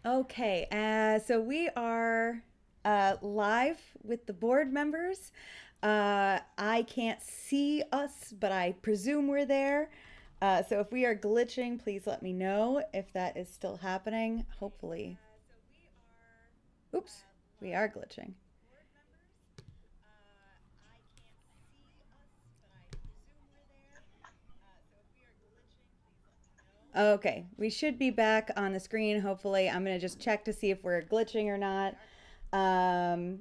Okay, so we are live with the board members. I can't see us, but I presume we're there. So if we are glitching, please let me know if that is still happening. Hopefully. Oops, we are glitching. Okay, we should be back on the screen. Hopefully, I'm gonna just check to see if we're glitching or not. Um,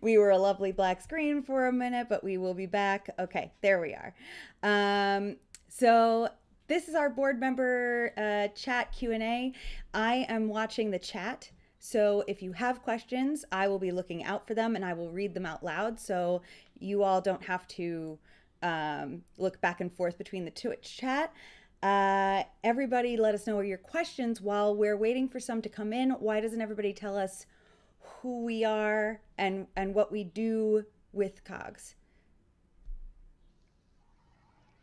we were a lovely black screen for a minute, but we will be back. Okay, there we are. So this is our board member chat Q&A. I am watching the chat. So if you have questions, I will be looking out for them and I will read them out loud. So you all don't have to look back and forth between the Twitch chat. Everybody, let us know your questions while we're waiting for some to come in. Why doesn't everybody tell us who we are and what we do with COGS?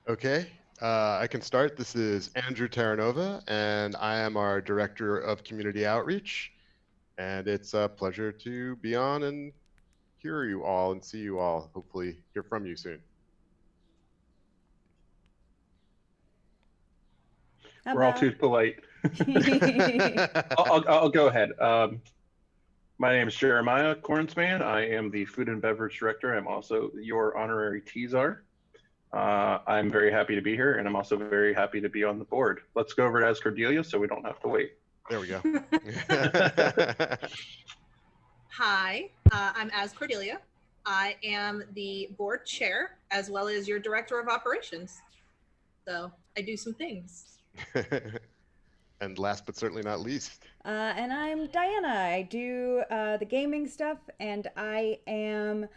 Okay, I can start. This is Andrew Terranova, and I am our Director of Community Outreach. And it's a pleasure to be on and hear you all and see you all. Hopefully, hear from you soon. How We're all about? too polite. I'll go ahead. My name is Jeremiah Kornsman. I am the Food and Beverage Director. I'm also your honorary TZAR. I'm very happy to be here, and I'm also very happy to be on the board. Let's go over it as Cordelia so we don't have to wait. There we go. Hi, I'm As Cordelia. I am the board chair as well as your director of operations. So I do some things. And last but certainly not least. And I'm Diana. I do the gaming stuff, and I am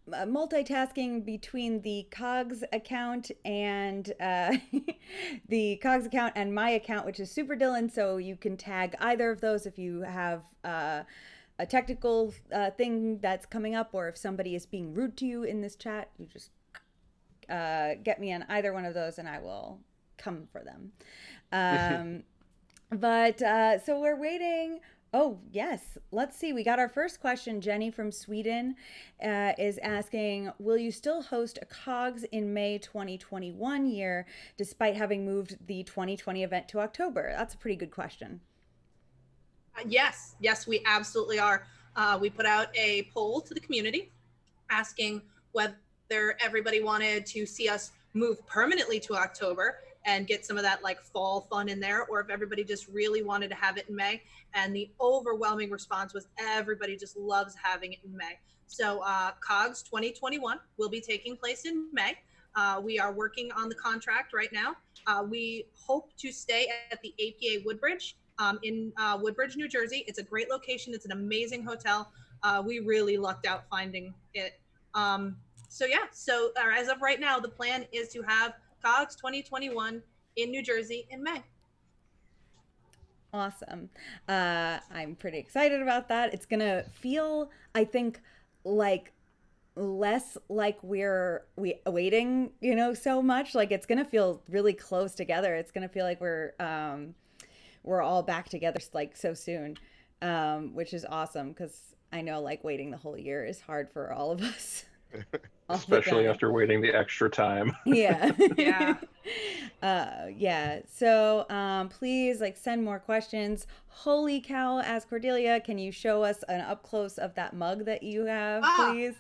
multitasking between the COGS account and the COGS account and my account, which is Super Dylan. So you can tag either of those if you have a technical thing that's coming up, or if somebody is being rude to you in this chat, you just get me on either one of those, and I will come for them. But so we're waiting. Oh, yes. Let's see. We got our first question. Jenny from Sweden is asking, will you still host a COGS in May 2021 year despite having moved the 2020 event to October? That's a pretty good question. Yes, we absolutely are. We put out a poll to the community asking whether everybody wanted to see us move permanently to October and get some of that like fall fun in there, or if everybody just really wanted to have it in May. And the overwhelming response was everybody just loves having it in May. So COGS 2021 will be taking place in May. We are working on the contract right now. We hope to stay at the APA Woodbridge in Woodbridge, New Jersey. It's a great location. It's an amazing hotel. We really lucked out finding it. So yeah, so as of right now, the plan is to have COGS 2021 in New Jersey in May. Awesome. I'm pretty excited about that. It's going to feel, I think, like less like we waiting, so much. Like it's going to feel really close together. It's going to feel like we're all back together like so soon, which is awesome because I know like waiting the whole year is hard for all of us. Especially after waiting the extra time. Yeah. Yeah. Yeah. So please like send more questions. Holy cow, as Cordelia, can you show us an up close of that mug that you have, please?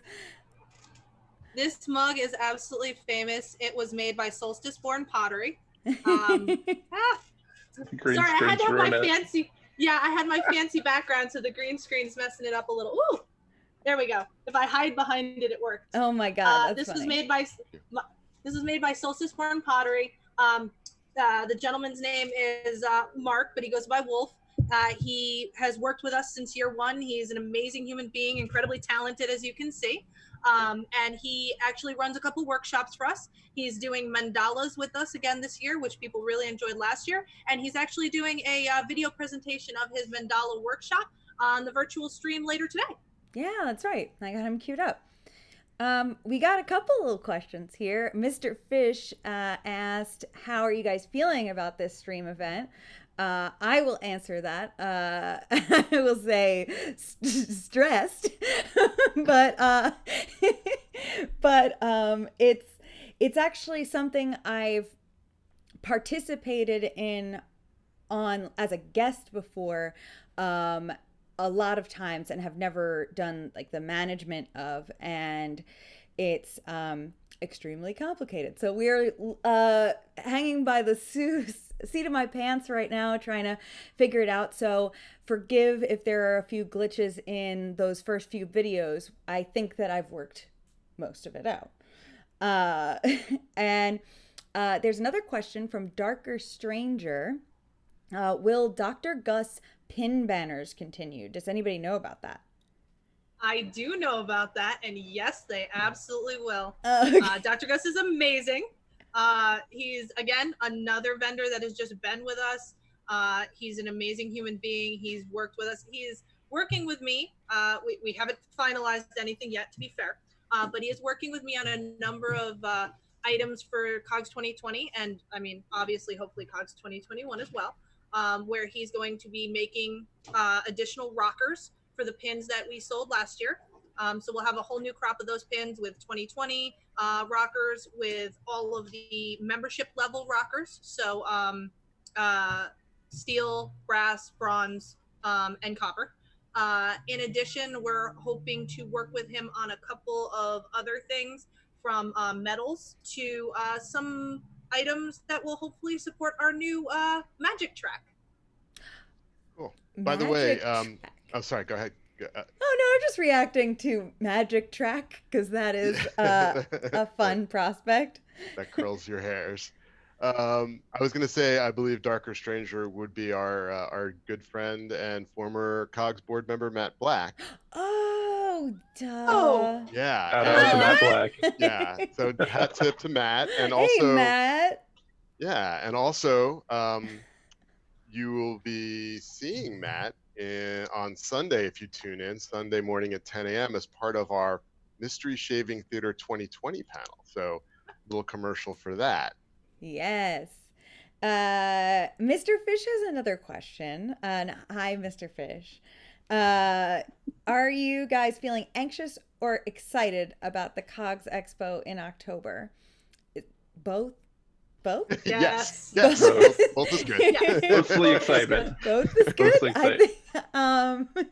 This mug is absolutely famous. It was made by Solstice Born Pottery. Sorry, I had to have my fancy. Yeah, I had my fancy background, so the green screen's messing it up a little. Ooh, there we go. If I hide behind it, it worked. Oh my god, this funny. was made by Solstice Born Pottery. The gentleman's name is Mark, but he goes by Wolf. He has worked with us since year one. He's an amazing human being, incredibly talented, as you can see. And he actually runs a couple workshops for us. He's doing mandalas with us again this year, which people really enjoyed last year. And he's actually doing a video presentation of his mandala workshop on the virtual stream later today. Yeah, that's right. I got him queued up. We got a couple little questions here. Mr. Fish asked, "How are you guys feeling about this stream event?" I will answer that. I will say stressed, but it's actually something I've participated in on as a guest before, um, a lot of times, and have never done like the management of, and it's extremely complicated. So we're hanging by the seat of my pants right now, trying to figure it out. So forgive if there are a few glitches in those first few videos. I think that I've worked most of it out. Uh, and there's another question from Darker Stranger. Will Dr. Gus pin banners continue? Does anybody know about that? I do know about that, and yes, they absolutely will. Okay. Dr. Gus is amazing. He's, again, another vendor that has just been with us. He's an amazing human being. He's worked with us. He's working with me. We haven't finalized anything yet, to be fair, but he is working with me on a number of items for COGS 2020, and I mean, obviously, hopefully COGS 2021 as well, where he's going to be making additional rockers for the pins that we sold last year. So we'll have a whole new crop of those pins with 2020 rockers, with all of the membership level rockers. So steel, brass, bronze, and copper. In addition, we're hoping to work with him on a couple of other things, from metals to some items that will hopefully support our new magic track. Cool. By the way, Track. oh, sorry, go ahead. Oh no, I'm just reacting to Magic Track because that is a fun prospect. That curls your hairs. I was gonna say, I believe Darker Stranger would be our good friend and former COGS board member Matt Black. Oh, duh. Oh. Yeah. Shout out to Matt Black. Yeah. So hat tip to Matt, and Hey, also Matt. yeah, and also you will be seeing Matt on Sunday if you tune in Sunday morning at 10 a.m. as part of our Mystery Shaving Theater 2020 panel. So a little commercial for that. Yes. Mr. Fish has another question. Hi, Mr. Fish. Are you guys feeling anxious or excited about the COGS Expo in October? Both? Both? Yes. Yes. Both is good. Yes. Mostly excitement. Both is good. Mostly I think,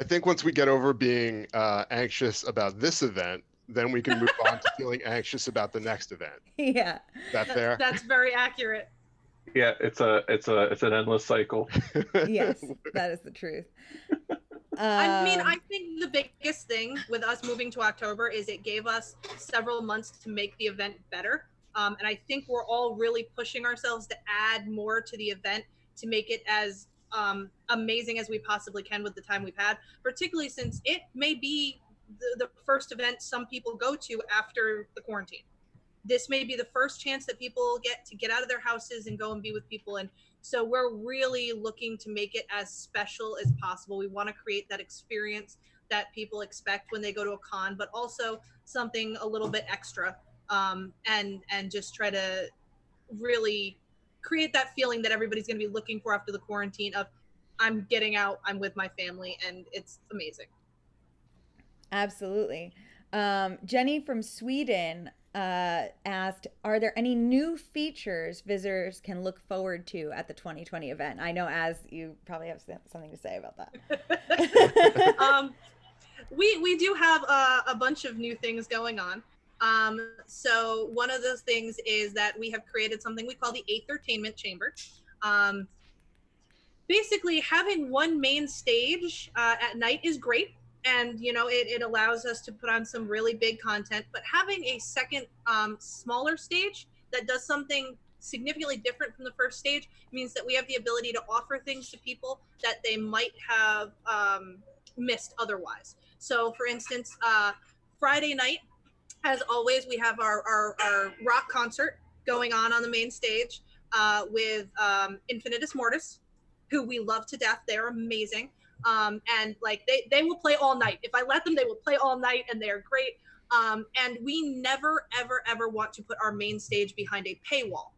I think once we get over being anxious about this event, then we can move on to feeling anxious about the next event. yeah. Is that fair? That's very accurate. Yeah, it's an endless cycle. Yes, that is the truth. I mean, I think the biggest thing with us moving to October is it gave us several months to make the event better. And I think we're all really pushing ourselves to add more to the event to make it as amazing as we possibly can with the time we've had, particularly since it may be the first event some people go to after the quarantine. This may be the first chance that people get to get out of their houses and go and be with people. And so we're really looking to make it as special as possible. We want to create that experience that people expect when they go to a con, but also something a little bit extra, and just try to really create that feeling that everybody's going to be looking for after the quarantine of, I'm getting out, I'm with my family, and it's amazing. Absolutely. Jenny from Sweden asked, are there any new features visitors can look forward to at the 2020 event? I know, as you probably have something to say about that. We do have a bunch of new things going on. So one of those things is that we have created something we call the Eighth-ertainment Chamber. Basically, having one main stage at night is great, and it allows us to put on some really big content, but having a second smaller stage that does something significantly different from the first stage means that we have the ability to offer things to people that they might have missed otherwise. So for instance, Friday night, as always, we have our rock concert going on the main stage with Infinitus Mortis, who we love to death. They're amazing. And like they will play all night. If I let them, they will play all night, and they are great. And we never ever ever want to put our main stage behind a paywall.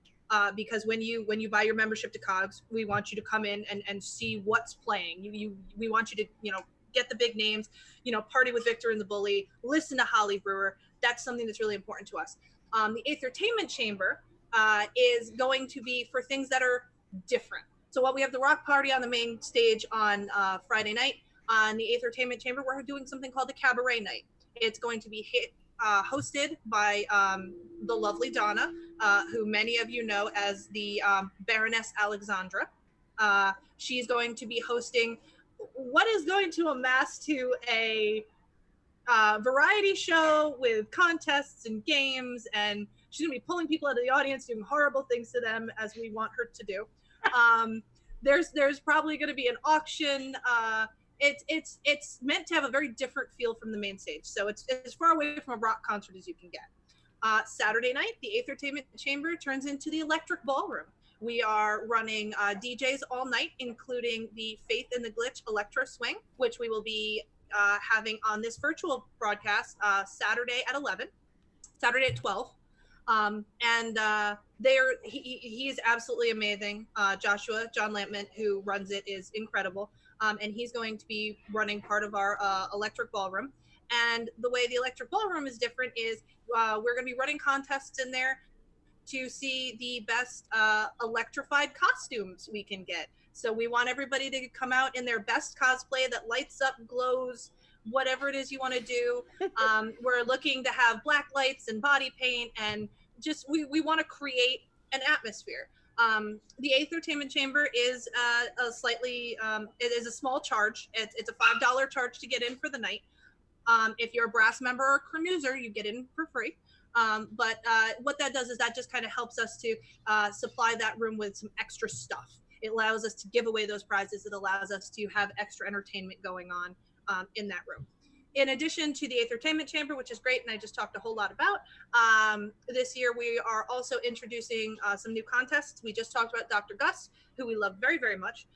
Because when you buy your membership to COGS, we want you to come in and see what's playing. We want you to get the big names, party with Victor and the Bully, listen to Holly Brewer. That's something that's really important to us. The Entertainment Chamber is going to be for things that are different. So while we have the rock party on the main stage on Friday night, on the Entertainment Chamber, we're doing something called the Cabaret Night. It's going to be hosted by the lovely Donna, who many of you know as the Baroness Alexandra. She's going to be hosting what is going to amass to a variety show with contests and games, and she's gonna be pulling people out of the audience, doing horrible things to them as we want her to do. There's probably going to be an auction. It's meant to have a very different feel from the main stage, so it's as far away from a rock concert as you can get. Saturday night, the Entertainment Chamber turns into the Electric Ballroom. We are running DJs all night, including the Faith in the Glitch Electro Swing, which we will be having on this virtual broadcast Saturday at 11, Saturday at 12. And he is absolutely amazing. Joshua, John Lampman, who runs it, is incredible. And he's going to be running part of our Electric Ballroom. And the way the Electric Ballroom is different is we're going to be running contests in there to see the best electrified costumes we can get. So we want everybody to come out in their best cosplay that lights up, glows, whatever it is you want to do. We're looking to have black lights and body paint, and just we want to create an atmosphere. The Entertainment Chamber is a slightly it is a small charge. It's a $5 charge to get in for the night. If you're a brass member or cruiser, you get in for free. But what that does is that just kind of helps us to supply that room with some extra stuff. It allows us to give away those prizes. It allows us to have extra entertainment going on in that room. In addition to the Entertainment Chamber, which is great, and I just talked a whole lot about, this year we are also introducing some new contests. We just talked about Dr. Gus, who we love very, very much.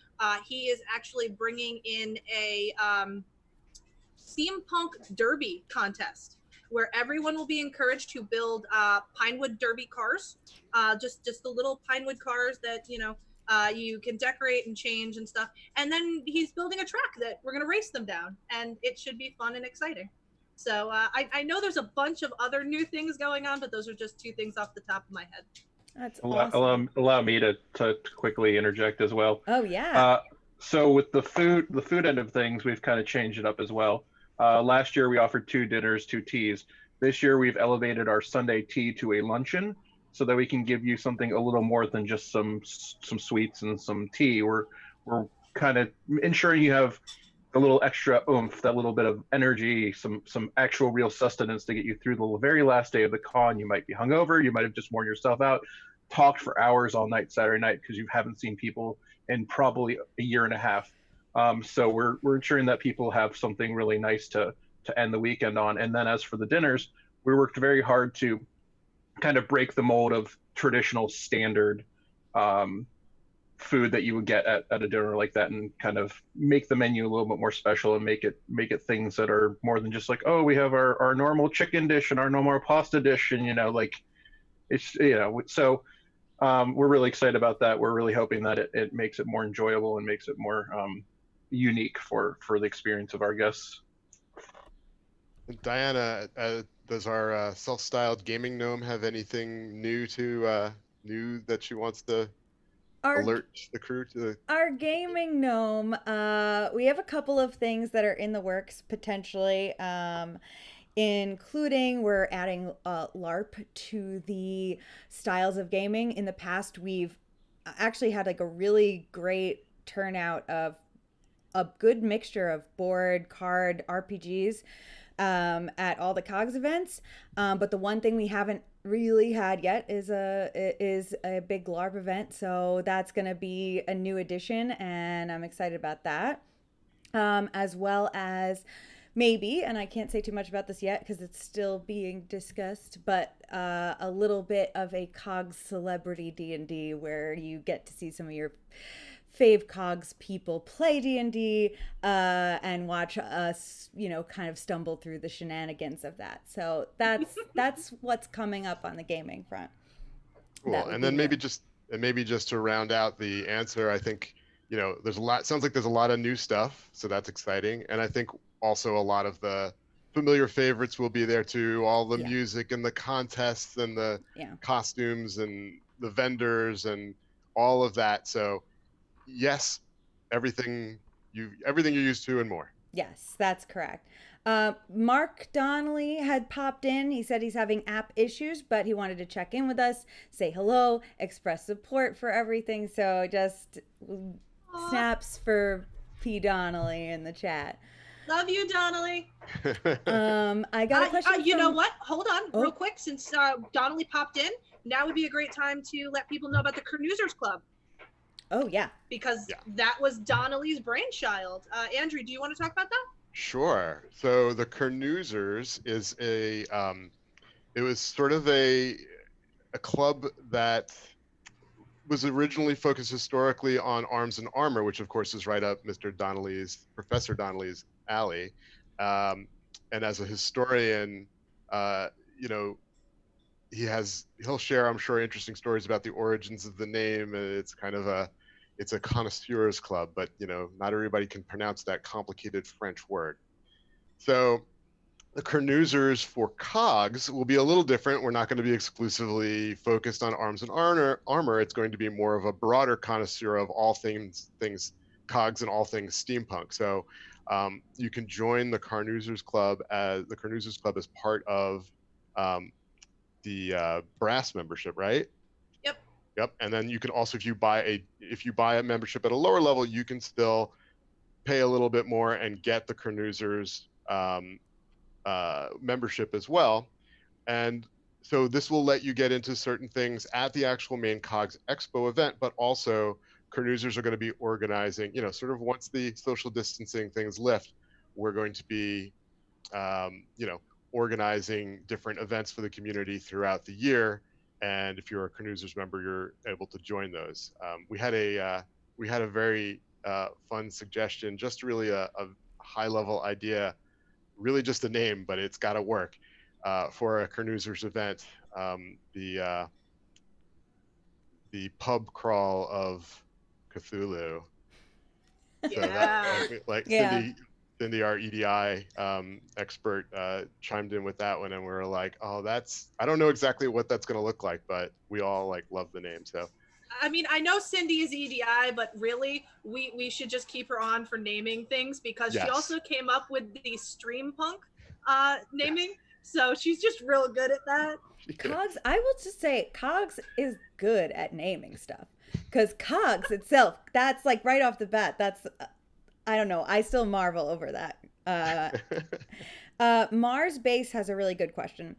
He is actually bringing in a steampunk derby contest where everyone will be encouraged to build Pinewood derby cars, just the little Pinewood cars that you can decorate and change and stuff. And then he's building a track that we're going to race them down, and it should be fun and exciting. So I know there's a bunch of other new things going on, but those are just two things off the top of my head. That's awesome. Allow me to quickly interject as well. Oh yeah. So with the food end of things, we've kind of changed it up as well. Last year we offered 2 dinners, 2 teas. This year we've elevated our Sunday tea to a luncheon, so that we can give you something a little more than just some sweets and some tea. We're kind of ensuring you have a little extra oomph, that little bit of energy, some actual real sustenance to get you through the very last day of the con. You might be hungover, you might have just worn yourself out, talked for hours all night Saturday night because you haven't seen people in probably a year and a half. So we're ensuring that people have something really nice to end the weekend on. And then as for the dinners, we worked very hard to kind of break the mold of traditional standard food that you would get at a dinner like that, and kind of make the menu a little bit more special and make it things that are more than just like, oh, we have our normal chicken dish and our normal pasta dish, and like it's so we're really excited about that. We're really hoping that it makes it more enjoyable and makes it more unique for the experience of our guests. Diana, does our self-styled gaming gnome have anything new that she wants to alert the crew to? Our gaming gnome, we have a couple of things that are in the works potentially, including we're adding LARP to the styles of gaming. In the past, we've actually had like a really great turnout of a good mixture of board, card, RPGs at all the COGS events. But the one thing we haven't really had yet is a big LARP event. So that's going to be a new addition, and I'm excited about that. As well as maybe, and I can't say too much about this yet because it's still being discussed, but a little bit of a COGS celebrity D&D where you get to see some of your fave COGS people play D&D and watch us, kind of stumble through the shenanigans of that. So that's what's coming up on the gaming front. That Cool. would And be then new. maybe just to round out the answer, I think, there's a lot, sounds like there's a lot of new stuff, so that's exciting. And I think also a lot of the familiar favorites will be there too, all the Yeah. music and the contests and the Yeah. costumes and the vendors and all of that. So yes, everything you're used to and more. Yes, that's correct. Mark Donnelly had popped in. He said he's having app issues, but he wanted to check in with us, say hello, express support for everything. So just Aw, snaps for P. Donnelly in the chat. love you, Donnelly. I got a question. You know from- what? Hold on, Oh. real quick, since Donnelly popped in. Now would be a great time to let people know about the Cruisers Club, Oh, yeah. because Yeah. that was Donnelly's brainchild. Andrew, do you want to talk about that? Sure. So the Kernoozers is it was sort of a club that was originally focused historically on arms and armor, which of course is right up Professor Donnelly's alley. And as a historian, you know, he'll share, I'm sure, interesting stories about the origins of the name. It's a connoisseurs club, but not everybody can pronounce that complicated French word. So the Kernoozers for COGS will be a little different. We're not going to be exclusively focused on arms and armor. It's going to be more of a broader connoisseur of all things COGS and all things steampunk. So you can join the Kernoozers Club as part of the brass membership, right? Yep. Yep. And then you can also, if you buy a membership at a lower level, you can still pay a little bit more and get the Kernoozers membership as well. And so this will let you get into certain things at the actual main COGS Expo event, but also Kernoozers are going to be organizing, sort of once the social distancing things lift, we're going to be, organizing different events for the community throughout the year. And if you're a Kernoozers member, you're able to join those. We had a very fun suggestion, just really a high level idea, really just a name, but it's got to work for a Kernoozers event. The pub crawl of Cthulhu. Yeah. So that, like Yeah. Cindy, our EDI expert, chimed in with that one, and we were like, "Oh, I don't know exactly what that's going to look like, but we all love the name." So, I mean, I know Cindy is EDI, but really, we should just keep her on for naming things, because she Yes. also came up with the streampunk naming. So she's just real good at that. COGS, I will just say, COGS is good at naming stuff. Because COGS itself, that's like right off the bat, that's, I don't know, I still marvel over that. Mars Base has a really good question.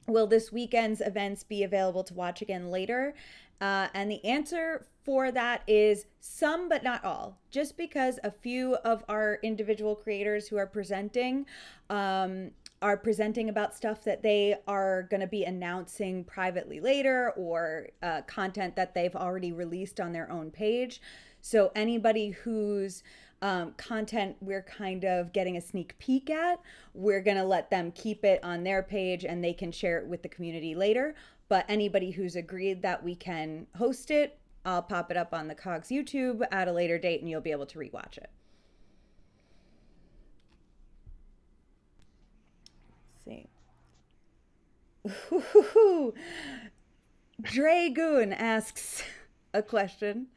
Will this weekend's events be available to watch again later? And the answer for that is some, but not all. Just because a few of our individual creators who are presenting about stuff that they are going to be announcing privately later, or content that they've already released on their own page. So anybody whose content we're kind of getting a sneak peek at, we're going to let them keep it on their page and they can share it with the community later. But anybody who's agreed that we can host it, I'll pop it up on the COGS YouTube at a later date and you'll be able to rewatch it. Let's see. Dragoon asks a question.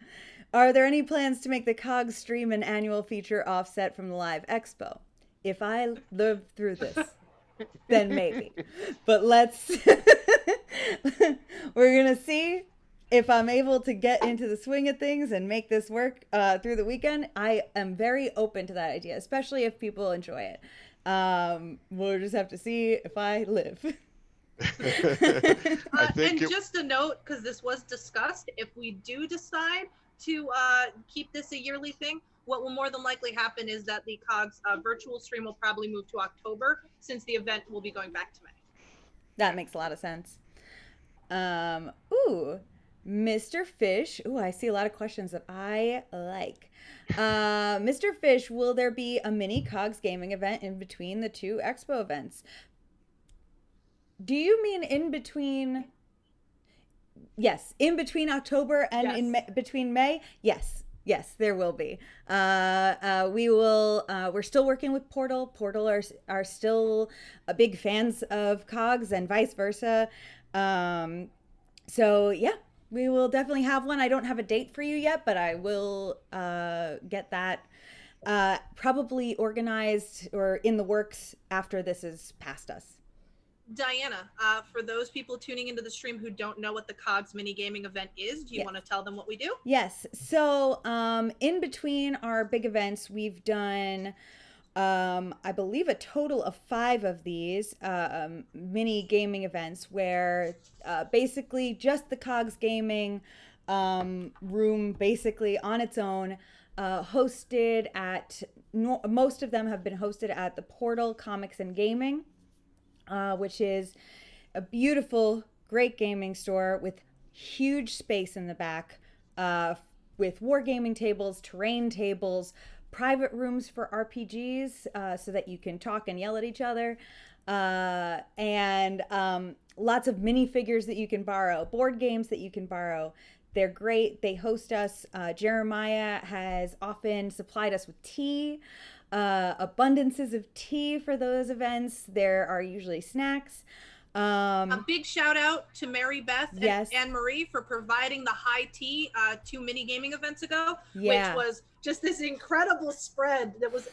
Are there any plans to make the COGS stream an annual feature offset from the live expo? If I live through this, then maybe. But we're going to see if I'm able to get into the swing of things and make this work through the weekend. I am very open to that idea, especially if people enjoy it. We'll just have to see if I live. Just a note, because this was discussed, if we do decide to keep this a yearly thing, what will more than likely happen is that the COGS virtual stream will probably move to October, since the event will be going back to May. That makes a lot of sense. Mr. Fish. Ooh, I see a lot of questions that I like. Mr. Fish, will there be a mini COGS gaming event in between the two expo events? Do you mean in between? Yes, in between October and Yes. in between May. Yes, there will be. We will. We're still working with Portal. Portal are still big fans of COGS and vice versa. So yeah, we will definitely have one. I don't have a date for you yet, but I will get that probably organized or in the works after this is past us. Diana, for those people tuning into the stream who don't know what the COGS mini gaming event is, do you Yes. want to tell them what we do? Yes. So in between our big events, we've done I believe a total of 5 of these mini gaming events where basically just the COGS gaming room basically on its own hosted at most of them have been hosted at the Portal Comics and Gaming, which is a beautiful, great gaming store with huge space in the back, with wargaming tables, terrain tables, private rooms for RPGs, so that you can talk and yell at each other, and lots of minifigures that you can borrow, board games that you can borrow. They're great. They host us. Jeremiah has often supplied us with tea, abundances of tea for those events. There are usually snacks. A big shout out to Mary Beth and Yes. Anne Marie for providing the high tea 2 mini gaming events ago, Yeah. which was just this incredible spread that was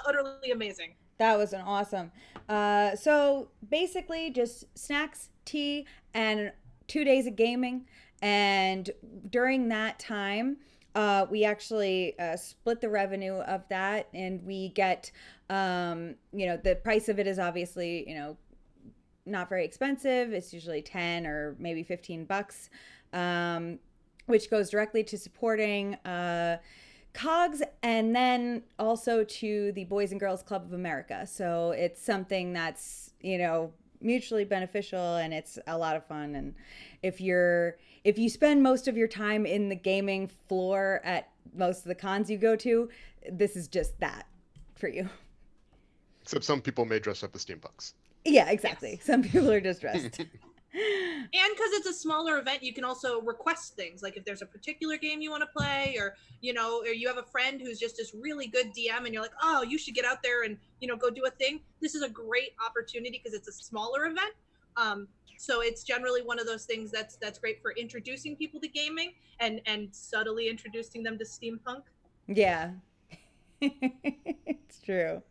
utterly amazing. That was an awesome. So basically, just snacks, tea, and 2 days of gaming. And during that time, we actually split the revenue of that, and we get, the price of it is obviously, not very expensive. It's usually 10 or maybe $15, which goes directly to supporting COGS and then also to the Boys and Girls Club of America. So it's something that's, mutually beneficial, and it's a lot of fun. And if you spend most of your time in the gaming floor at most of the cons you go to, this is just that for you. Except some people may dress up as steampunks. Yeah, exactly. Yes. Some people are just dressed. And because it's a smaller event, you can also request things. Like if there's a particular game you want to play, or you have a friend who's just this really good DM, and you're like, oh, you should get out there and go do a thing. This is a great opportunity because it's a smaller event. So it's generally one of those things that's great for introducing people to gaming and subtly introducing them to steampunk. Yeah, it's true.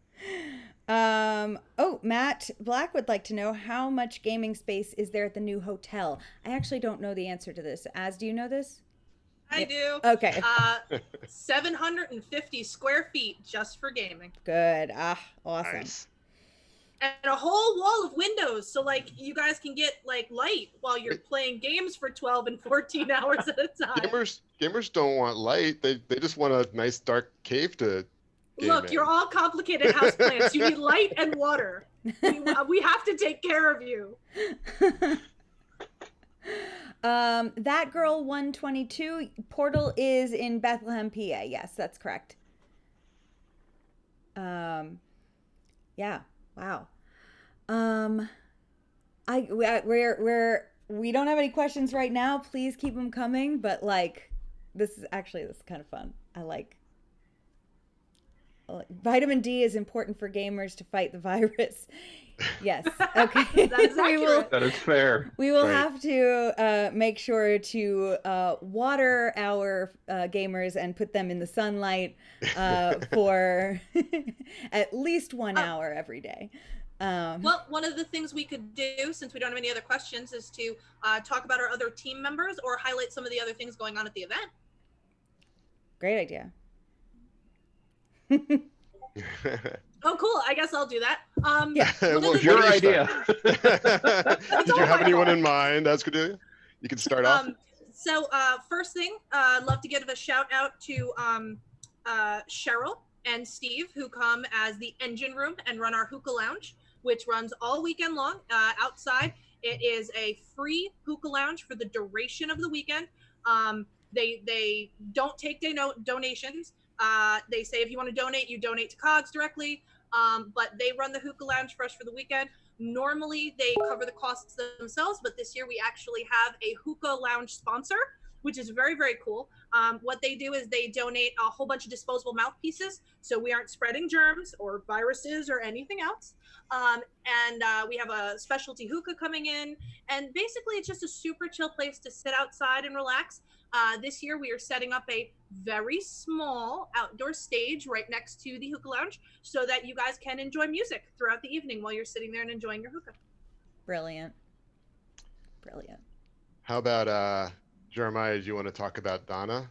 Matt Black would like to know how much gaming space is there at the new hotel. I actually don't know the answer to this. Do you know this? I do. Okay. 750 square feet just for gaming. Good. Awesome. Nice. And a whole wall of windows, so you guys can get light while you're playing games for 12 and 14 hours at a time. Gamers don't want light. They just want a nice dark cave to game Look, in. you're all complicated houseplants. You need light and water. We have to take care of you. That girl 122 Portal is in Bethlehem, PA. Yes, that's correct. Yeah. Wow. We don't have any questions right now. Please keep them coming. But this is kind of fun. I like. Vitamin D is important for gamers to fight the virus. Yes. Okay. That is accurate. That is fair. We will Right. have to make sure to water our gamers and put them in the sunlight for at least 1 hour every day. Well, one of the things we could do, since we don't have any other questions, is to talk about our other team members or highlight some of the other things going on at the event. Great idea. Oh, cool. I guess I'll do that. Yeah. Well, the Your what do you idea. start? Did you have anyone in mind? That's good. You can start off. So first thing, I'd love to give a shout out to Cheryl and Steve, who come as the engine room and run our hookah lounge, which runs all weekend long outside. It is a free hookah lounge for the duration of the weekend. They don't take donations. They say if you want to donate, you donate to COGS directly. But they run the hookah lounge for us for the weekend. Normally they cover the costs themselves, but this year we actually have a hookah lounge sponsor, which is very, very cool. What they do is they donate a whole bunch of disposable mouthpieces, so we aren't spreading germs or viruses or anything else. And we have a specialty hookah coming in, and basically it's just a super chill place to sit outside and relax. This year we are setting up a very small outdoor stage right next to the hookah lounge so that you guys can enjoy music throughout the evening while you're sitting there and enjoying your hookah. Brilliant. Brilliant. How about Jeremiah? Do you want to talk about Donna?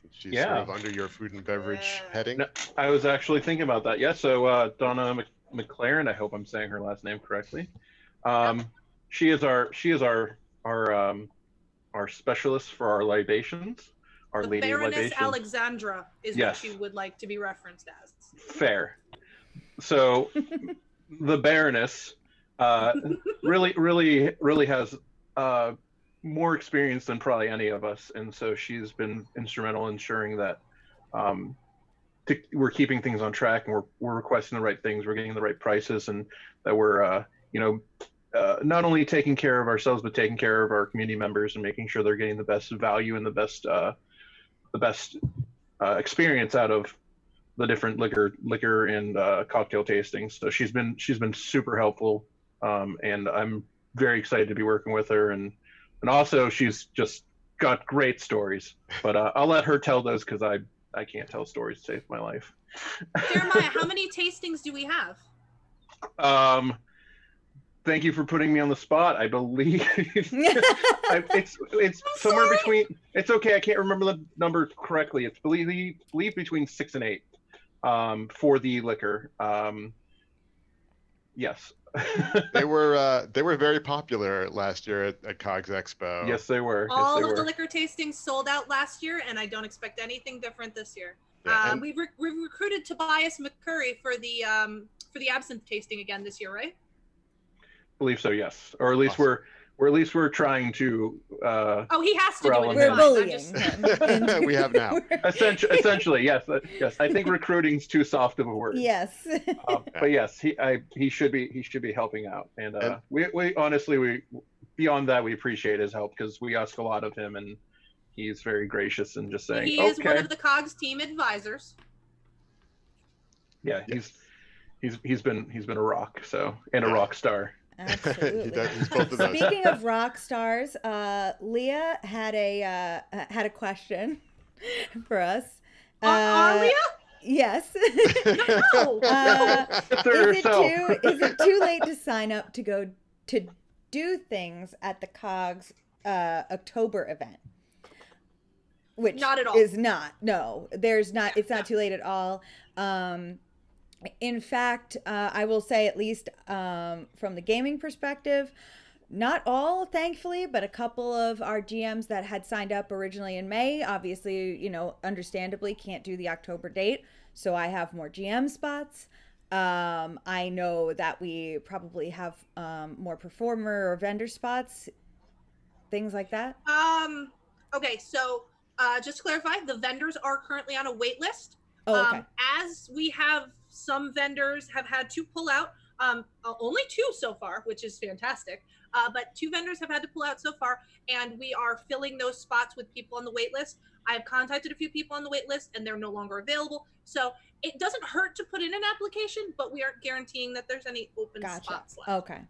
Since she's sort of under your food and beverage heading. No, I was actually thinking about that. Yeah. So Donna McLaren, I hope I'm saying her last name correctly. She is our specialist for our libations. Our the Lady Baroness Libations. Alexandra is Yes. what she would like to be referenced as. Fair. So the Baroness really has more experience than probably any of us, and so she's been instrumental in ensuring that we're keeping things on track, and we're requesting the right things, we're getting the right prices, and that we're not only taking care of ourselves but taking care of our community members and making sure they're getting the best value and the best experience out of the different liquor and cocktail tastings. So she's been super helpful, and I'm very excited to be working with her, and also she's just got great stories, but I'll let her tell those because I can't tell stories to save my life. Jeremiah, how many tastings do we have? Thank you for putting me on the spot. I believe it's somewhere between. It's okay. I can't remember the number correctly. It's believe between 6 and 8 for the liquor. Yes. They were very popular last year at COGS Expo. Yes, they were. All yes, they of were. the liquor tastings sold out last year, and I don't expect anything different this year. Yeah, We've recruited Tobias McCurry for the absinthe tasting again this year, right? Believe so, yes. Or at least we're trying to. Oh, he has to do it. We're Fine. bullying him. We have now. Essentially, yes, yes. I think recruiting's too soft of a word. Yes. But yes, he should be helping out, and we honestly beyond that we appreciate his help because we ask a lot of him, and he's very gracious and just saying. He is one of the COGS team advisors. Yeah, he's been a rock, and a rock star. Absolutely. He's both of those. Speaking of rock stars, Leah had a question for us. Aria? Yes. No. Is it too late to sign up to go to do things at the COGS October event? Which not at all. Is not. No, there's not. It's not too late at all. In fact, I will say, at least from the gaming perspective, not all, thankfully, but a couple of our GMs that had signed up originally in May, obviously, understandably can't do the October date. So I have more GM spots. I know that we probably have more performer or vendor spots, things like that. Okay, so just to clarify, the vendors are currently on a wait list. Oh, okay. As we have some vendors have had to pull out, only 2 so far, which is fantastic. But 2 vendors have had to pull out so far, and we are filling those spots with people on the wait list. I have contacted a few people on the wait list, and they're no longer available. So it doesn't hurt to put in an application, but we aren't guaranteeing that there's any open spots left. Okay.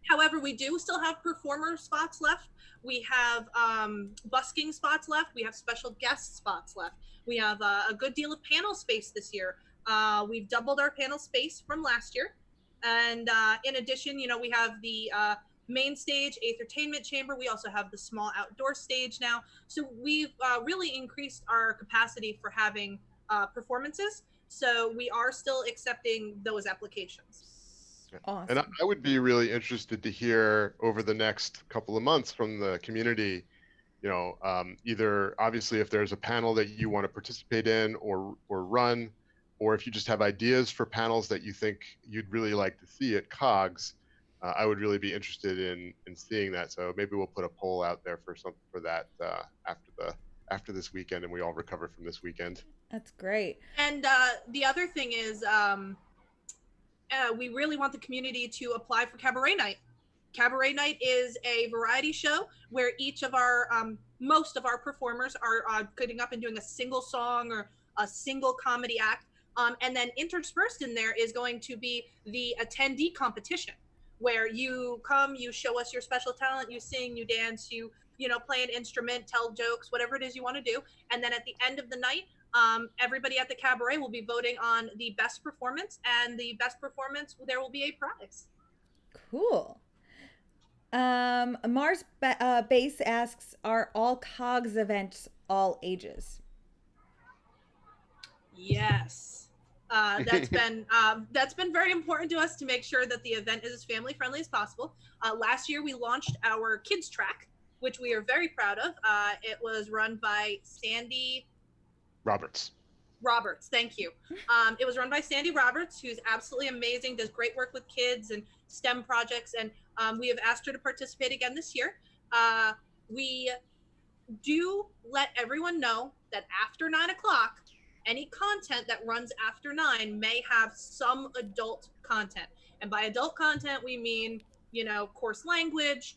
However, we do still have performer spots left. We have busking spots left. We have special guest spots left. We have a good deal of panel space this year. We've doubled our panel space from last year. And in addition, we have the main stage, 8th Entertainment Chamber. We also have the small outdoor stage now. So we've really increased our capacity for having performances. So we are still accepting those applications. Awesome. And I would be really interested to hear over the next couple of months from the community, either obviously if there's a panel that you want to participate in or run, or if you just have ideas for panels that you think you'd really like to see at COGS, I would really be interested in seeing that. So maybe we'll put a poll out there for that after this weekend, and we all recover from this weekend. That's great. And the other thing is, we really want the community to apply for Cabaret Night. Cabaret Night is a variety show where each of our most of our performers are getting up and doing a single song or a single comedy act. And then interspersed in there is going to be the attendee competition, where you come, you show us your special talent, you sing, you dance, you play an instrument, tell jokes, whatever it is you want to do. And then at the end of the night, everybody at the cabaret will be voting on the best performance, and the best performance, there will be a prize. Cool. Mars Base asks, are all COGS events all ages? Yes. That's been very important to us to make sure that the event is as family friendly as possible. Last year we launched our kids track, which we are very proud of. It was run by Sandy Roberts. Thank you. It was run by Sandy Roberts, who's absolutely amazing, does great work with kids and STEM projects, and we have asked her to participate again this year. We do let everyone know that after 9 o'clock, any content that runs after 9 may have some adult content. And by adult content, we mean, coarse language,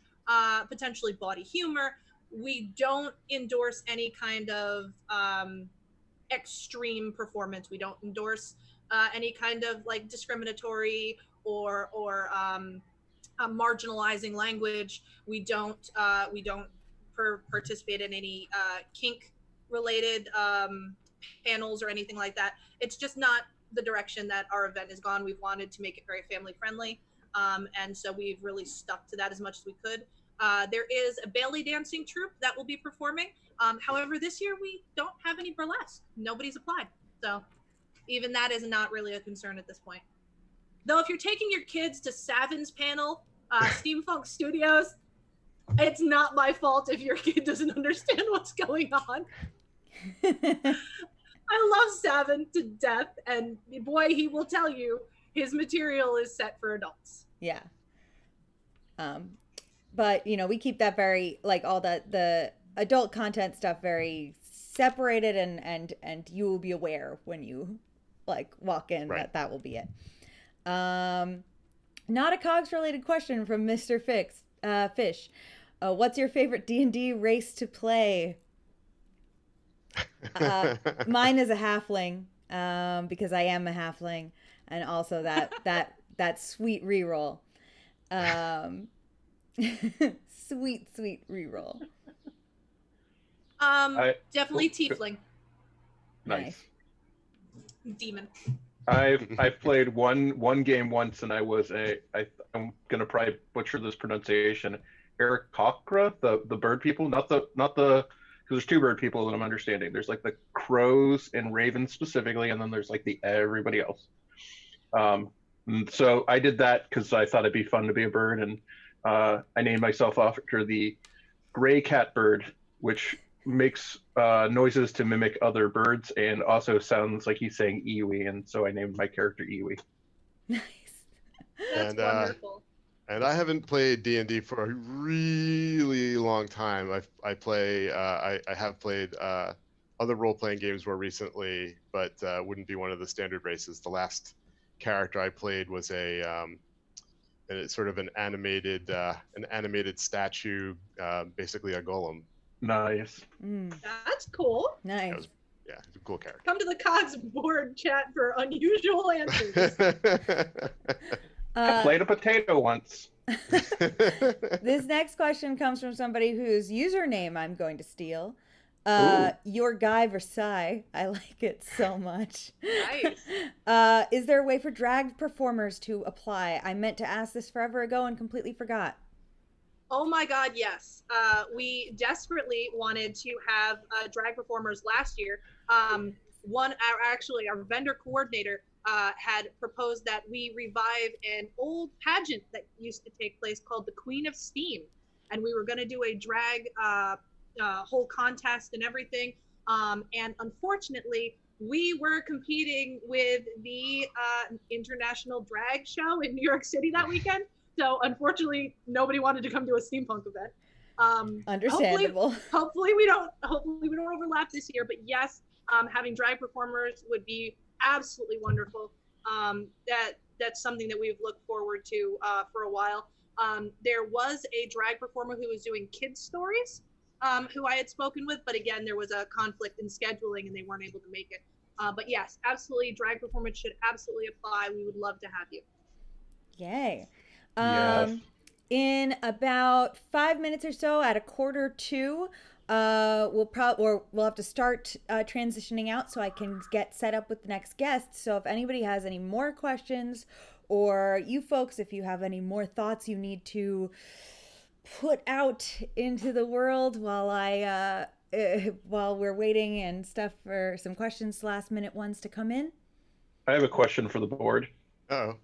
potentially body humor. We don't endorse any kind of extreme performance. We don't endorse any kind of like discriminatory or marginalizing language. We don't participate in any kink related panels or anything like that. It's just not the direction that our event has gone. We've wanted to make it very family friendly, and so we've really stuck to that as much as we could. There is a Bailey dancing troupe that will be performing. However, this year we don't have any burlesque. Nobody's applied, so even that is not really a concern at this point. Though if you're taking your kids to Savin's panel, Steampunk Studios, it's not my fault if your kid doesn't understand what's going on. I love Savin to death, and boy, he will tell you his material is set for adults. Yeah. But we keep that very, like, all the adult content stuff very separated, and you will be aware when you like walk in, right, that will be it. Not a COGS related question from Mr. Fish. What's your favorite D&D race to play? Mine is a halfling, because I am a halfling, and also that sweet reroll. Sweet reroll. Definitely tiefling. Nice. Demon. I've played one game once, and I'm gonna probably butcher this pronunciation. Aarakocra, the bird people, not the because there's two bird people that I'm understanding. There's like the crows and ravens specifically, and then there's like the everybody else. So I did that because I thought it'd be fun to be a bird, and I named myself after the gray catbird, which makes noises to mimic other birds and also sounds like he's saying Iwi, and so I named my character Iwi. Nice. That's wonderful. And I haven't played D&D for a really long time. I have played other role-playing games more recently, but wouldn't be one of the standard races. The last character I played was it's sort of an animated statue, basically a golem. Nice. That's cool. Nice. It's a cool character. Come to the COGS board chat for unusual answers. I played a potato once. This next question comes from somebody whose username I'm going to steal. Your Guy Versailles. I like it so much. Nice. Is there a way for drag performers to apply? I meant to ask this forever ago and completely forgot. Oh my God, yes. We desperately wanted to have drag performers last year. Our vendor coordinator had proposed that we revive an old pageant that used to take place called the Queen of Steam. And we were going to do a drag whole contest and everything. And unfortunately, we were competing with the International Drag Show in New York City that weekend. So unfortunately, nobody wanted to come to a steampunk event. Understandable. Hopefully we don't overlap this year. But yes, having drag performers would be absolutely wonderful. That's something that we've looked forward to for a while. There was a drag performer who was doing kids stories, who I had spoken with, but again, there was a conflict in scheduling and they weren't able to make it. But yes, absolutely, drag performance should absolutely apply. We would love to have you. Yay. Yes. In about 5 minutes or so, at 1:45, we'll have to start transitioning out so I can get set up with the next guest. So if anybody has any more questions, or you folks, if you have any more thoughts you need to put out into the world while we're waiting and stuff for some questions, last minute ones to come in. I have a question for the board. Oh.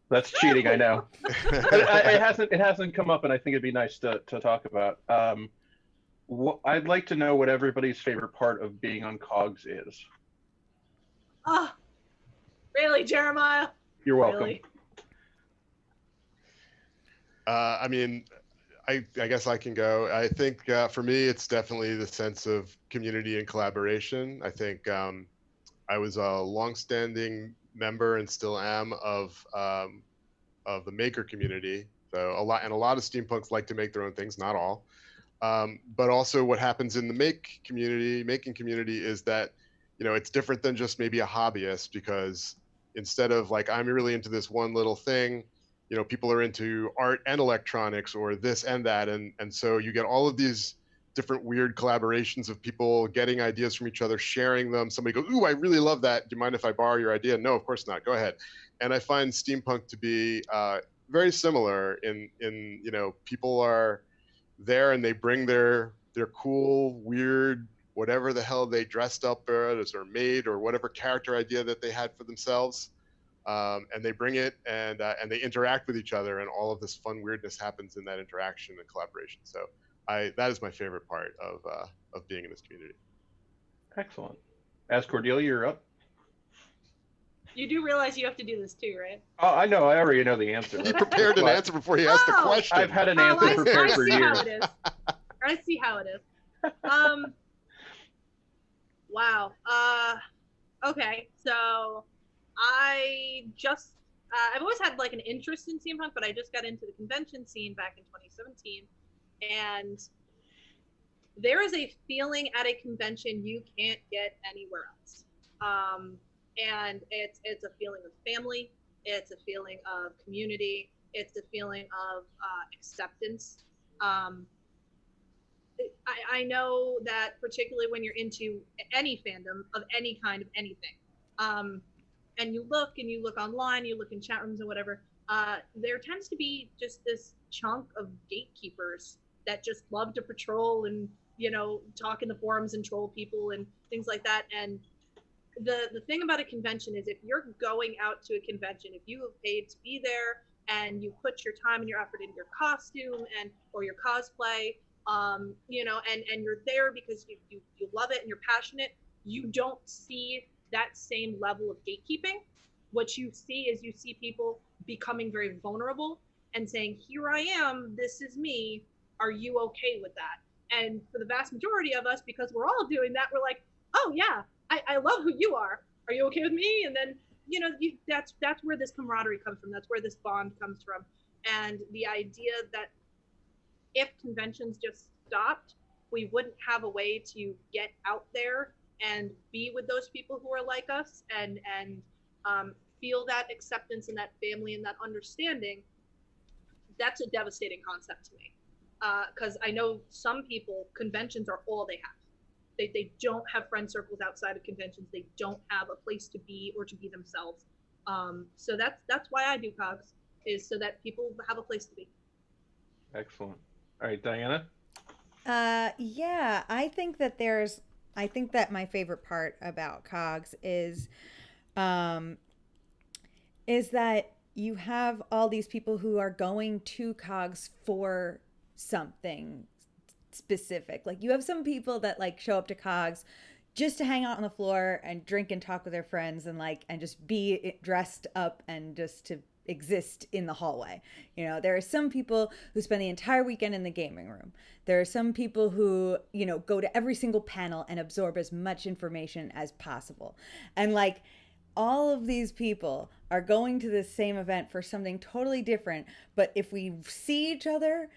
That's cheating, I know. It hasn't come up, and I think it'd be nice to talk about. I'd like to know what everybody's favorite part of being on COGS is. Oh, really, Jeremiah? You're welcome. Really? I mean, I guess I can go. I think for me, it's definitely the sense of community and collaboration. I think I was a longstanding member and still am of the maker community. So a lot of steampunks like to make their own things, not all. But also what happens in the making community is that, it's different than just maybe a hobbyist, because instead of like, I'm really into this one little thing, people are into art and electronics or this and that. And so you get all of these different weird collaborations of people getting ideas from each other, sharing them. Somebody goes, "Ooh, I really love that. Do you mind if I borrow your idea?" No, of course not. Go ahead. And I find steampunk to be very similar in people are there and they bring their cool, weird, whatever the hell they dressed up as or made, or whatever character idea that they had for themselves, and they bring it and they interact with each other, and all of this fun weirdness happens in that interaction and collaboration. So that is my favorite part of being in this community. Excellent. As Cordelia, you're up. You do realize you have to do this too, right? Oh, I know. I already know the answer. He prepared an answer before he asked the question. I've had an answer prepared for years. I see how it is. Wow. Okay. So I've always had like an interest in steampunk, but I just got into the convention scene back in 2017, and there is a feeling at a convention you can't get anywhere else. And it's a feeling of family, it's a feeling of community, it's a feeling of acceptance. I know that particularly when you're into any fandom of any kind of anything, and you look online, you look in chat rooms and whatever, there tends to be just this chunk of gatekeepers that just love to patrol and talk in the forums and troll people and things like that. And the thing about a convention is, if you're going out to a convention, if you have paid to be there and you put your time and your effort into your costume or your cosplay, and you're there because you love it and you're passionate, you don't see that same level of gatekeeping. What you see is people becoming very vulnerable and saying, "Here I am, this is me, are you okay with that?" And for the vast majority of us, because we're all doing that, we're like, "Oh yeah, I love who you are. Are you okay with me?" And then, that's where this camaraderie comes from. That's where this bond comes from. And the idea that if conventions just stopped, we wouldn't have a way to get out there and be with those people who are like us and feel that acceptance and that family and that understanding. That's a devastating concept to me. Because I know some people, conventions are all they have. They don't have friend circles outside of conventions. They don't have a place to be or to be themselves. So that's why I do COGS, is so that people have a place to be. Excellent. All right, Diana. Yeah, I think that my favorite part about COGS is that you have all these people who are going to COGS for something specific. Like, you have some people that like show up to COGS just to hang out on the floor and drink and talk with their friends and just be dressed up and just to exist in the hallway. You know, there are some people who spend the entire weekend in the gaming room. There are some people who, you know, go to every single panel and absorb as much information as possible. And like, all of these people are going to this same event for something totally different, but if we see each other,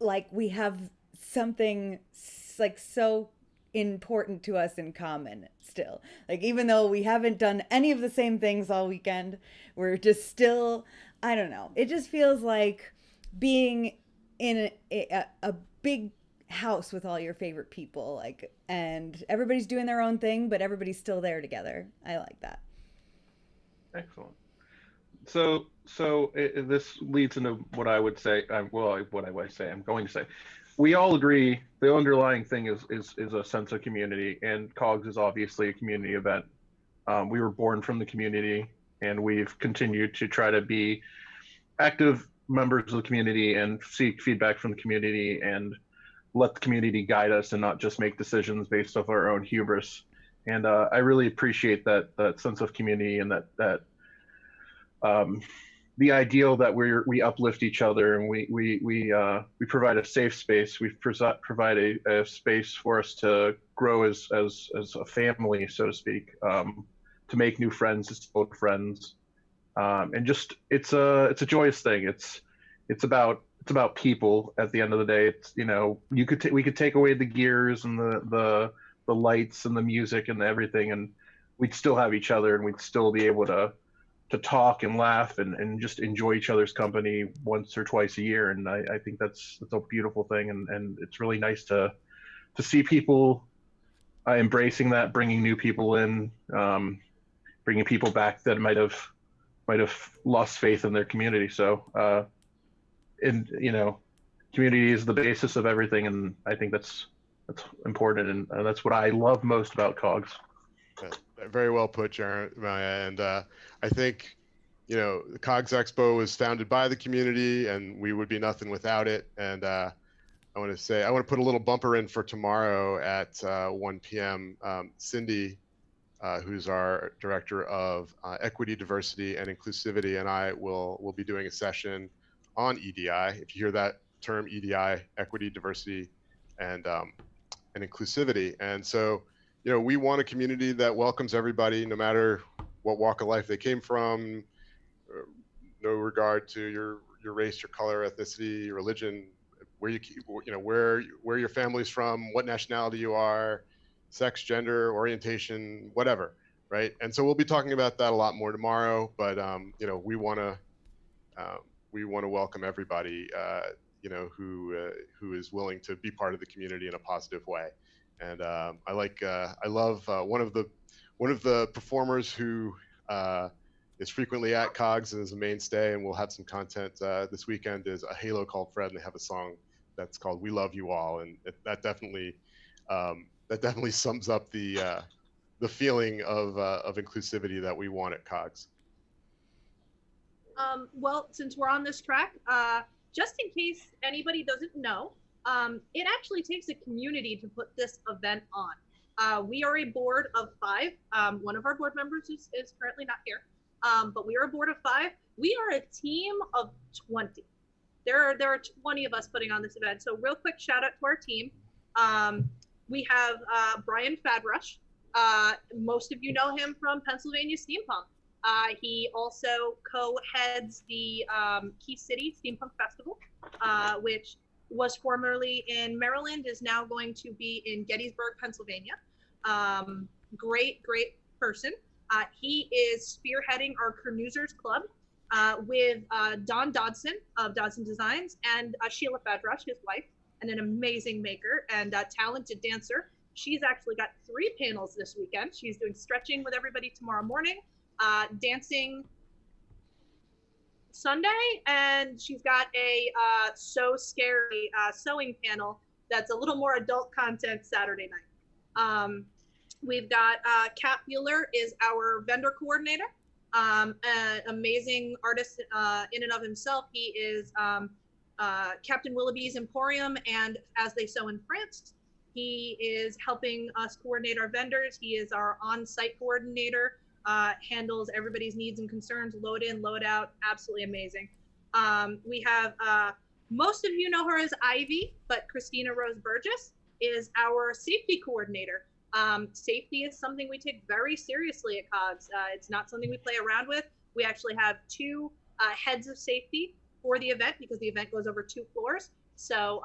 like, we have something like so important to us in common still. Like, even though we haven't done any of the same things all weekend, we're just still, I don't know, it just feels like being in a big house with all your favorite people, like, and everybody's doing their own thing, but everybody's still there together. I like that. Excellent. This leads into what I would say. What I would say, I'm going to say, we all agree the underlying thing is a sense of community, and COGS is obviously a community event. We were born from the community, and we've continued to try to be active members of the community and seek feedback from the community and let the community guide us and not just make decisions based off our own hubris. And I really appreciate that sense of community and that the ideal that we uplift each other and we provide a safe space. We provide a space for us to grow as a family, so to speak, to make new friends, to build friends, and just it's a joyous thing. It's about people at the end of the day. It's, you know, we could take away the gears and the lights and the music and everything, and we'd still have each other, and we'd still be able to talk and laugh and just enjoy each other's company once or twice a year. And I think that's a beautiful thing, and it's really nice to see people embracing that, bringing new people in, bringing people back that might have lost faith in their community. So and you know, community is the basis of everything, and I think that's important, and that's what I love most about COGS. Very well put, Jeremiah. And I think, you know, the COGS Expo was founded by the community, and we would be nothing without it. And I want to put a little bumper in for tomorrow at 1 p.m. Cindy, who's our director of equity, diversity, and inclusivity, and I will be doing a session on EDI. If you hear that term, EDI, equity, diversity, and inclusivity. And so, you know, we want a community that welcomes everybody, no matter what walk of life they came from, no regard to your race, your color, ethnicity, your religion, where where your family's from, what nationality you are, sex, gender, orientation, whatever, right? And so we'll be talking about that a lot more tomorrow. But you know, we want to welcome everybody, you know, who is willing to be part of the community in a positive way. And I love one of the performers who is frequently at COGS and is a mainstay, and we'll have some content this weekend, is a Halo called Fred, and they have a song that's called "We Love You All," and that definitely sums up the feeling of inclusivity that we want at COGS. Well, since we're on this track, just in case anybody doesn't know, it actually takes a community to put this event on. We are a board of 5. One of our board members is currently not here, but we are a board of 5. We are a team of 20. There are 20 of us putting on this event. So real quick shout out to our team. We have Brian Fadrush. Most of you know him from Pennsylvania Steampunk. He also co-heads the Key City Steampunk Festival, which was formerly in Maryland, is now going to be in Gettysburg, Pennsylvania. Great person. He is spearheading our Canoozers Club with Dawn Dodson of Dodson Designs and Sheila Fadrush, his wife, and an amazing maker and talented dancer. She's actually got 3 panels this weekend. She's doing stretching with everybody tomorrow morning, dancing Sunday, and she's got a So Scary sewing panel that's a little more adult content Saturday night. We've got Kat Bueller is our vendor coordinator, an amazing artist in and of himself. He is Captain Willoughby's Emporium and As They Sew in France. He is helping us coordinate our vendors. He is our on-site coordinator. handles everybody's needs and concerns, load in, load out, absolutely amazing. We have, most of you know her as Ivy, but Christina Rose Burgess is our safety coordinator. Safety is something we take very seriously at COGS. It's not something we play around with. We actually have two heads of safety for the event because the event goes over 2 floors. So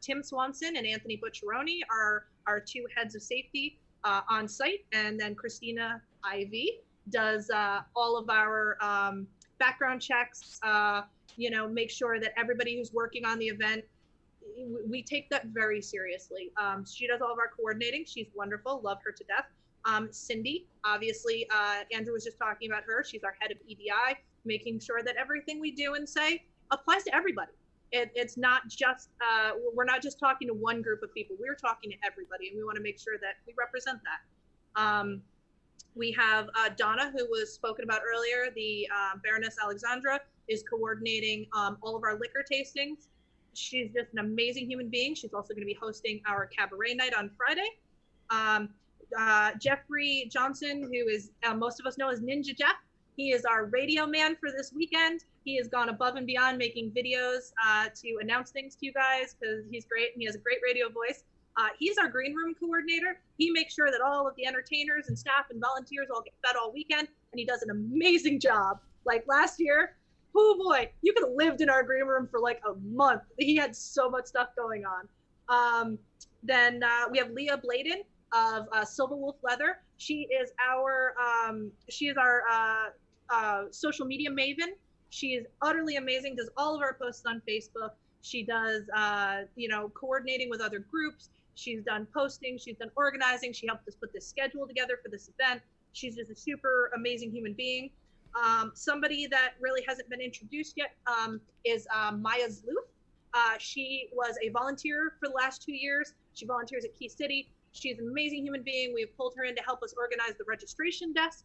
Tim Swanson and Anthony Butcheroni are our 2 heads of safety on site, and then Christina Ivy does all of our background checks, make sure that everybody who's working on the event, we take that very seriously. She does all of our coordinating. She's wonderful. Love her to death. Cindy, obviously, Andrew was just talking about her. She's our head of EDI, making sure that everything we do and say applies to everybody. It's not just, we're not just talking to one group of people. We're talking to everybody, and we want to make sure that we represent that. We have Donna, who was spoken about earlier. The Baroness Alexandra is coordinating all of our liquor tastings. She's just an amazing human being. She's also going to be hosting our cabaret night on Friday. Jeffrey Johnson, who is most of us know as Ninja Jeff. He is our radio man for this weekend. He has gone above and beyond making videos to announce things to you guys because he's great and he has a great radio voice. He's our green room coordinator. He makes sure that all of the entertainers and staff and volunteers all get fed all weekend, and he does an amazing job. Like last year, oh boy, you could have lived in our green room for like a month. He had so much stuff going on. Then we have Leah Bladen of Silver Wolf Leather. She is our social media maven. She is utterly amazing, does all of our posts on Facebook. She does, coordinating with other groups. She's done posting, she's done organizing. She helped us put this schedule together for this event. She's just a super amazing human being. Somebody that really hasn't been introduced yet is Maya Zluth. She was a volunteer for the last 2 years. She volunteers at Key City. She's an amazing human being. We've pulled her in to help us organize the registration desk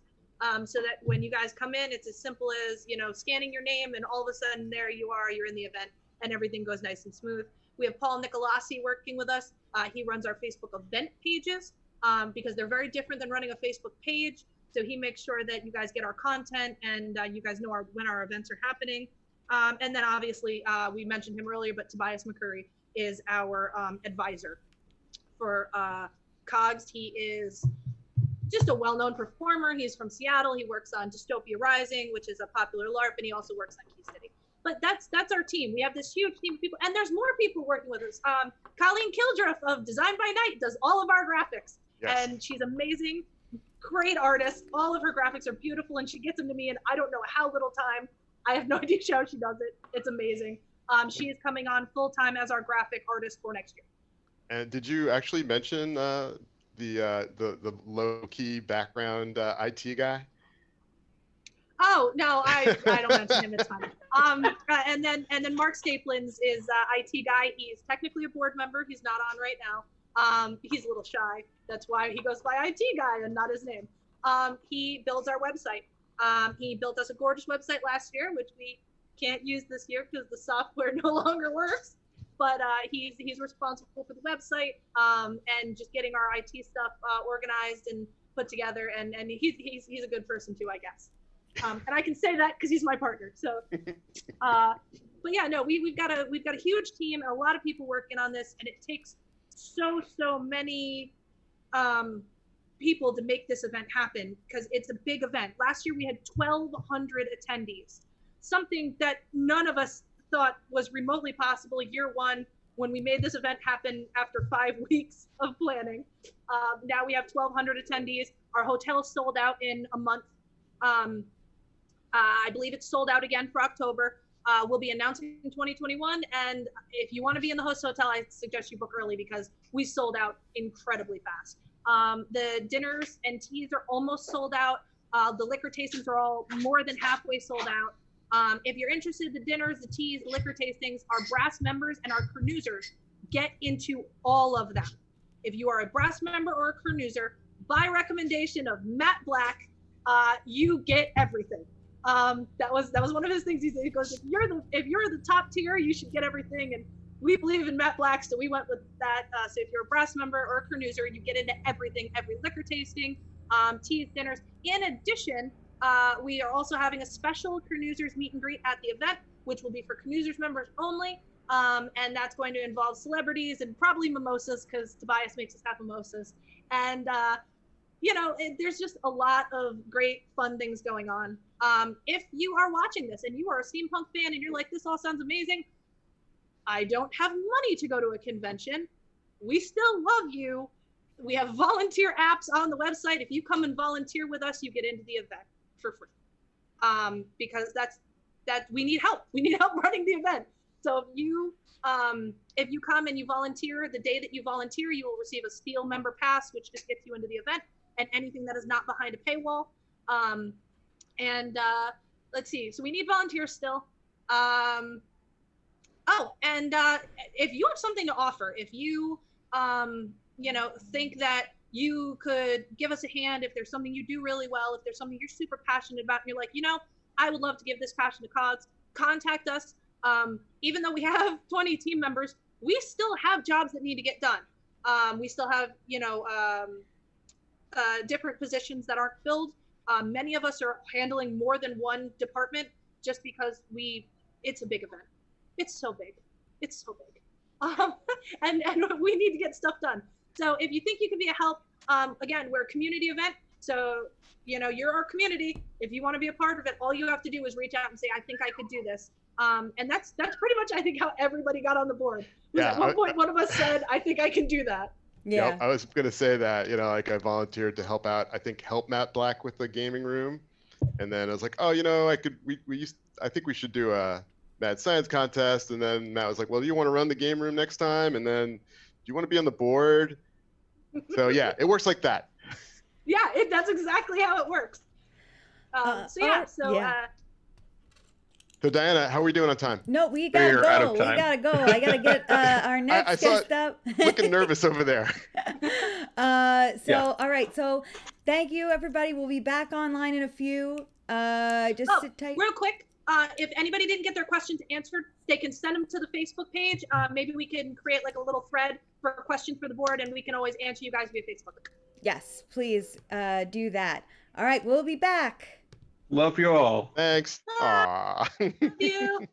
so that when you guys come in, it's as simple as, scanning your name and all of a sudden there you are, you're in the event and everything goes nice and smooth. We have Paul Nicolasi working with us. He runs our Facebook event pages because they're very different than running a Facebook page. So he makes sure that you guys get our content and you guys know when our events are happening. And then obviously, we mentioned him earlier, but Tobias McCurry is our advisor for COGS. He is just a well-known performer. He's from Seattle. He works on Dystopia Rising, which is a popular LARP, and he also works on Key City. But that's our team. We have this huge team of people, and there's more people working with us. Colleen Kildreth of Design by Night does all of our graphics, yes. And she's amazing, great artist. All of her graphics are beautiful, and she gets them to me in I don't know how little time. I have no idea how she does it. It's amazing. She is coming on full-time as our graphic artist for next year. And did you actually mention the low-key background IT guy? Oh no, I don't mention him. It's fine. And then Mark Staplins is IT guy. He's technically a board member. He's not on right now. He's a little shy. That's why he goes by IT guy and not his name. He builds our website. He built us a gorgeous website last year, which we can't use this year because the software no longer works. But he's responsible for the website and just getting our IT stuff organized and put together. And he's a good person too, I guess. And I can say that because he's my partner. So, but yeah, no, we've got a huge team and a lot of people working on this, and it takes so many people to make this event happen because it's a big event. Last year we had 1,200 attendees, something that none of us thought was remotely possible year one when we made this event happen after 5 weeks of planning. Now we have 1,200 attendees. Our hotel is sold out in a month. I believe it's sold out again for October. We'll be announcing in 2021. And if you want to be in the host hotel, I suggest you book early because we sold out incredibly fast. The dinners and teas are almost sold out. The liquor tastings are all more than halfway sold out. If you're interested, the dinners, the teas, the liquor tastings, our brass members and our cruisers get into all of them. If you are a brass member or a cruiser, by recommendation of Matt Black, you get everything. That was one of his things. He said, he goes, if you're the top tier, you should get everything. And we believe in Matt Black, so we went with that. So if you're a brass member or a cruiser, you get into everything, every liquor tasting, teas, dinners. In addition, we are also having a special Canoozers meet and greet at the event, which will be for Canoozers members only. And that's going to involve celebrities and probably mimosas, because Tobias makes us have mimosas. And there's just a lot of great fun things going on. If you are watching this and you are a steampunk fan and you're like, this all sounds amazing, I don't have money to go to a convention, we still love you. We have volunteer apps on the website. If you come and volunteer with us, you get into the event for free. Because we need help. We need help running the event. So if you come and you volunteer, the day that you volunteer, you will receive a Steel member pass, which just gets you into the event, and anything that is not behind a paywall. Let's see. So we need volunteers still. If you have something to offer, if you think that you could give us a hand, if there's something you do really well, if there's something you're super passionate about, and you're like, I would love to give this passion to COGS, contact us. Even though we have 20 team members, we still have jobs that need to get done. We still have, different positions that aren't filled. Many of us are handling more than one department just because it's a big event. It's so big. It's so big. And we need to get stuff done. So if you think you can be a help, again, we're a community event. So, you're our community. If you want to be a part of it, all you have to do is reach out and say, I think I could do this. And that's pretty much, I think, how everybody got on the board. At one point, one of us said, I think I can do that. Yeah. Yep, I was going to say that, like I volunteered to help out, I think help Matt Black with the gaming room. And then I was like, oh, I think we should do a mad science contest. And then Matt was like, well, do you want to run the game room next time? And then do you want to be on the board? So yeah, it works like that. Yeah, that's exactly how it works. So Diana, how are we doing on time? No, we gotta We're go. out of We time. gotta go. I gotta get our next I saw guest up. Looking nervous over there. All right. So thank you, everybody. We'll be back online in a few. Just sit tight. Real quick, if anybody didn't get their questions answered, they can send them to the Facebook page. Maybe we can create like a little thread for questions for the board, and we can always answer you guys via Facebook. Yes, please do that. All right, we'll be back. Love you all. Thanks. Aww. Thank you.